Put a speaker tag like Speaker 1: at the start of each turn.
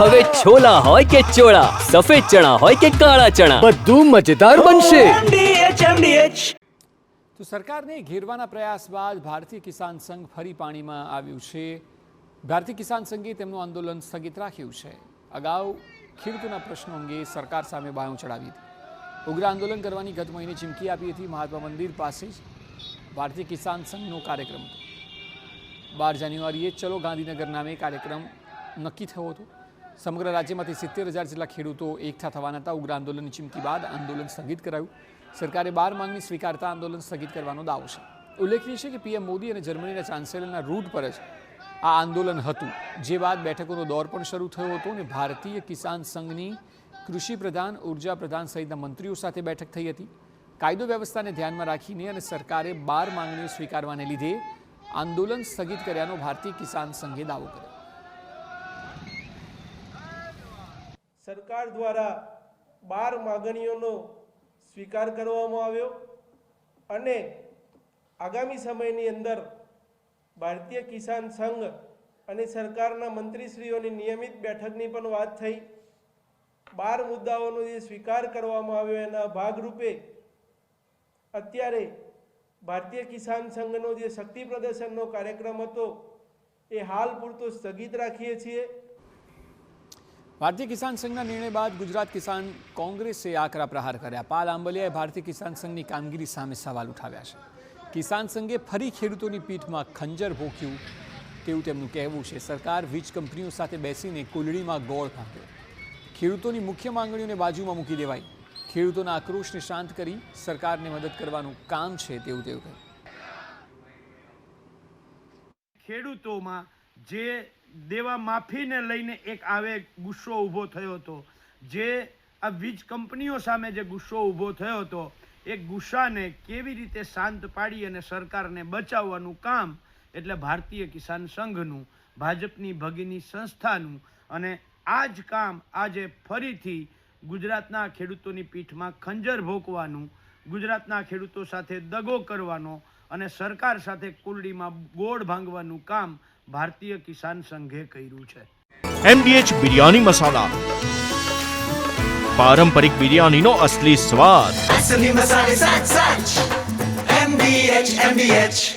Speaker 1: હવે છોલા હોય કે ચોળા, સફેદ ચણા હોય કે કાળા ચણા, બધું મજેદાર બનશે.
Speaker 2: તો સરકારને ઘેરવાના પ્રયાસ બાદ ભારતીય કિસાન સંઘ ફરી પાણીમાં આવ્યું છે. ભારતીય કિસાન સંઘે તેમનું આંદોલન સ્થગિત રાખ્યું છે. અગાઉ ખેડૂતોના પ્રશ્નો અંગે સરકાર સામે બાયું ચડાવી હતી. ઉગ્ર આંદોલન કરવાની ગત મહિને ચીમકી આપી હતી. મહાત્મા મંદિર પાસે જ ભારતીય કિસાન સંઘનો કાર્યક્રમ હતો. 12 જાન્યુઆરીએ ચલો ગાંધીનગર નામે કાર્યક્રમ નક્કી થયો હતો. સમગ્ર રાજ્યમાંથી 70,000 જેટલા ખેડૂતો એકઠા થવાના હતા. ઉગ્ર આંદોલનની ચીમકી બાદ આંદોલન સ્થગિત કરાયું. સરકારે 12 માંગણી સ્વીકારતા આંદોલન સ્થગિત કરવાનો દાવો છે. ઉલ્લેખનીય છે કે પીએમ મોદી અને જર્મનીના ચાન્સેલરના રૂટ પર જ આ આંદોલન હતું, જે બાદ બેઠકોનો દોર પણ શરૂ થયો હતો અને ભારતીય કિસાન સંઘની કૃષિ પ્રધાન, ઉર્જા પ્રધાન સહિતના મંત્રીઓ સાથે બેઠક થઈ હતી. કાયદો વ્યવસ્થાને ધ્યાનમાં રાખીને અને સરકારે 12 માંગણીઓ સ્વીકારવાને લીધે આંદોલન સ્થગિત કર્યાનો ભારતીય કિસાન સંઘે દાવો કર્યો.
Speaker 3: સરકાર દ્વારા 12 માંગણીઓનો સ્વીકાર કરવામાં આવ્યો અને આગામી સમયની અંદર ભારતીય કિસાન સંઘ અને સરકારના મંત્રીશ્રીઓની નિયમિત બેઠકની પણ વાત થઈ. 12 મુદ્દાઓનો જે સ્વીકાર કરવામાં આવ્યો એના ભાગરૂપે અત્યારે ભારતીય કિસાન સંઘનો જે શક્તિ પ્રદર્શનનો કાર્યક્રમ હતો એ હાલ પૂરતો સ્થગિત રાખીએ છીએ.
Speaker 2: ભારતીય કિસાન સંઘના નિર્ણય બાદ ગુજરાત કિસાન કોંગ્રેસે આકરા પ્રહાર કર્યા. પાલ આંબલિયાએ ભારતીય કિસાન સંઘની કામગીરી સામે સવાલ ઉઠાવ્યા છે. કિસાન સંઘે ફરી ખેડૂતોની પીઠમાં ખંજર ભોંક્યું તેવું તેમનું કહેવું છે. સરકાર વીજ કંપનીઓ સાથે બેસીને કુલડીમાં ગોળ ભાંગ્યો. ખેડૂતોની મુખ્ય માંગણીઓને બાજુમાં મૂકી દેવાઈ. ખેડૂતોના આક્રોશને શાંત કરી સરકારને મદદ કરવાનું કામ છે તેવું કહ્યું.
Speaker 4: ખેડૂતોમાં જે દેવા માફીને લઈને એક આવે ગુસ્સો ઊભો થયો હતો, જે આ વીજ કંપનીઓ સામે જે ગુસ્સો ઊભો થયો હતો, એ ગુસ્સાને કેવી રીતે શાંત પાડી અને સરકારને બચાવવાનું કામ એટલે ભારતીય કિસાન સંઘનું, ભાજપની ભગીની સંસ્થાનું. અને આ જ કામ આજે ફરીથી ગુજરાતના ખેડૂતોની પીઠમાં ખંજર ભોંકવાનું, ગુજરાતના ખેડૂતો સાથે દગો કરવાનો અને સરકાર સાથે કુલડીમાં ગોળ ભાંગવાનું કામ ભારતીય કિસાન સંઘે કર્યું છે.
Speaker 5: MDH બિરયાની મસાલા, પારંપરિક બિરયાનીનો અસલી સ્વાદ.
Speaker 6: MDH